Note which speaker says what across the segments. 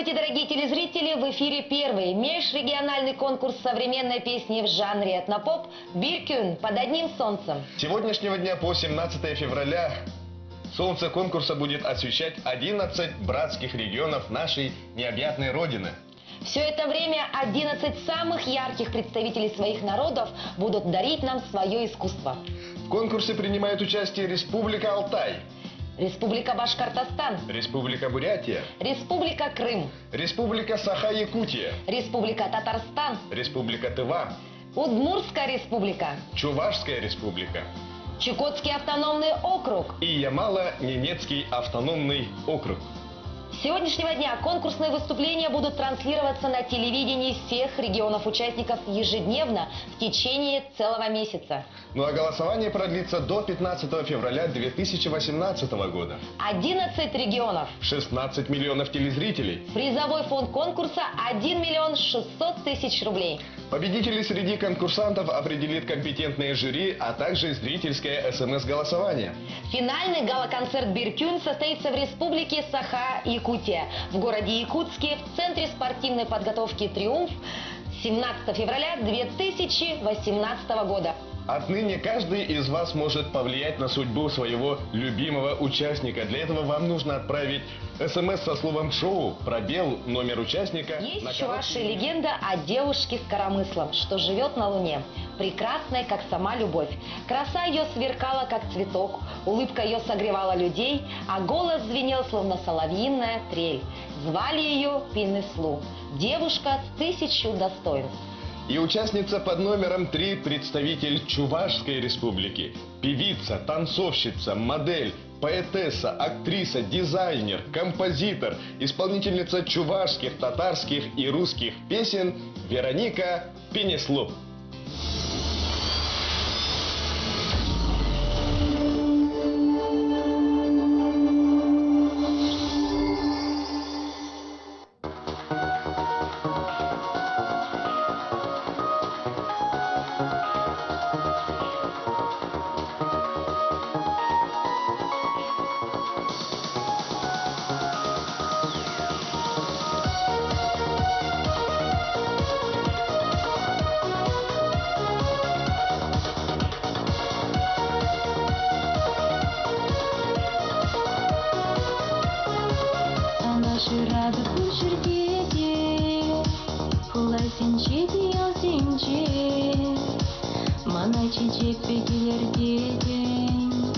Speaker 1: Здравствуйте, дорогие телезрители! В эфире первый межрегиональный конкурс современной песни в жанре этнопоп «Бир-Кюн» под одним солнцем.
Speaker 2: С сегодняшнего дня по 17 февраля солнце конкурса будет освещать 11 братских регионов нашей необъятной Родины.
Speaker 1: Все это время 11 самых ярких представителей своих народов будут дарить нам свое искусство.
Speaker 2: В конкурсе принимают участие Республика Алтай,
Speaker 1: Республика Башкортостан,
Speaker 2: Республика Бурятия,
Speaker 1: Республика Крым,
Speaker 2: Республика Саха-Якутия,
Speaker 1: Республика Татарстан,
Speaker 2: Республика Тыва,
Speaker 1: Удмуртская республика,
Speaker 2: Чувашская республика,
Speaker 1: Чукотский автономный округ
Speaker 2: и Ямало-Ненецкий автономный округ.
Speaker 1: С сегодняшнего дня конкурсные выступления будут транслироваться на телевидении всех регионов-участников ежедневно в течение целого месяца.
Speaker 2: Ну а голосование продлится до 15 февраля 2018 года.
Speaker 1: 11 регионов.
Speaker 2: 16 миллионов телезрителей.
Speaker 1: Призовой фонд конкурса 1 миллион 600 тысяч рублей.
Speaker 2: Победителей среди конкурсантов определит компетентное жюри, а также зрительское СМС-голосование.
Speaker 1: Финальный гала-концерт «Бир-Кюн» состоится в республике Саха-Якутия, в городе Якутске, в Центре спортивной подготовки «Триумф» 17 февраля 2018 года.
Speaker 2: Отныне каждый из вас может повлиять на судьбу своего любимого участника. Для этого вам нужно отправить СМС со словом «шоу», пробел, номер участника.
Speaker 1: Есть в Чувашии легенда о девушке с коромыслом, что живет на Луне. Прекрасная, как сама любовь. Краса ее сверкала, как цветок, улыбка ее согревала людей, а голос звенел, словно соловьиная трель. Звали ее Пинеслу. Девушка с 1000 достоинств.
Speaker 2: И участница под номером 3 – представитель Чувашской республики. Певица, танцовщица, модель, поэтесса, актриса, дизайнер, композитор, исполнительница чувашских, татарских и русских песен Вероника Пинеслу.
Speaker 3: Шырады күн шіркеде, құлай сенче диял сенче, мана чечек бекелер деден,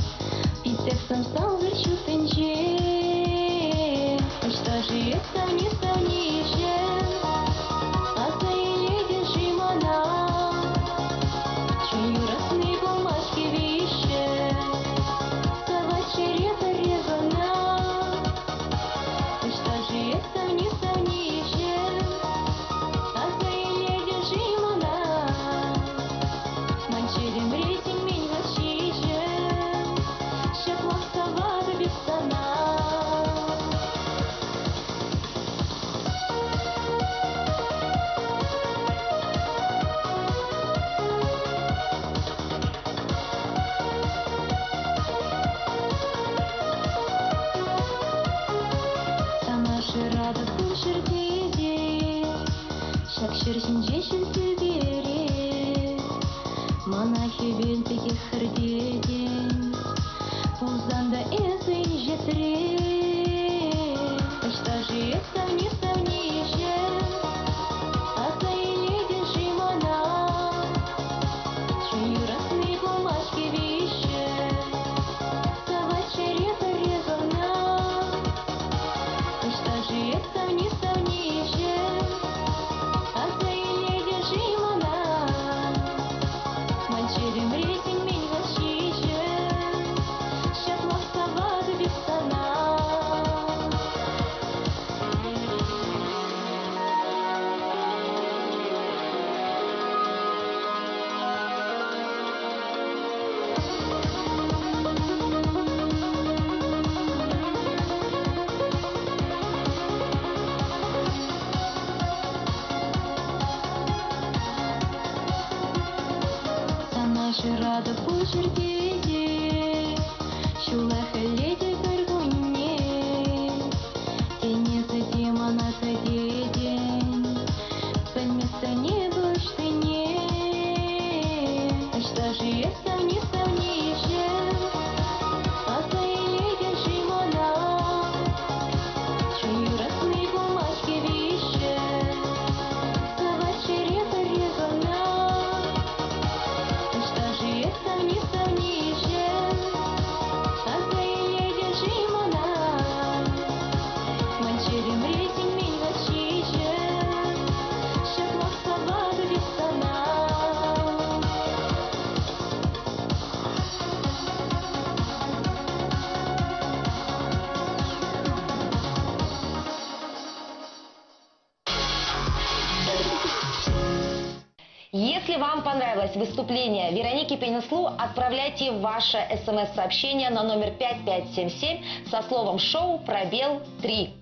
Speaker 3: писек самсал вырчу тенче, что же это не станишен, а заиледен жимана, чую росны бумажки вище, сова череда резана. Это не станишен, а заиледен жимана, манчелем рейтинг мен гашишен, шаплах савады без сана. Шырады күн шіркеде, шак шірсінже шілті бере, монахи белпеге хірдеден, пузанда эзін жетіре. Что же это не станишен, а заиледен жимана, чую росны бумажки вище, сова череда резана. Это не станишен, а заиледен жимана, манчелем рейтинг мен гашишен, шаплах савады без сана. Шырады күн шіркеде, шулах әледе бір күнне, тенесі деманаты
Speaker 1: Если вам понравилось выступление Вероники Пенеслу, отправляйте ваше смс-сообщение на номер 5577 со словом «шоу» пробел 3.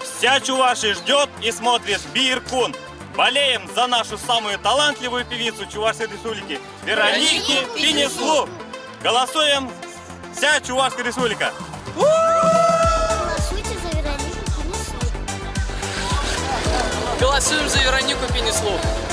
Speaker 4: Вся Чувашия ждет и смотрит Биркун. Болеем за нашу самую талантливую певицу Чувашской республики Вероники Пенеслу. Голосуем вся Чувашская республика.
Speaker 3: Голосуйте за Веронику Пенеслу.
Speaker 5: Голосуем за Веронику Пенеслу.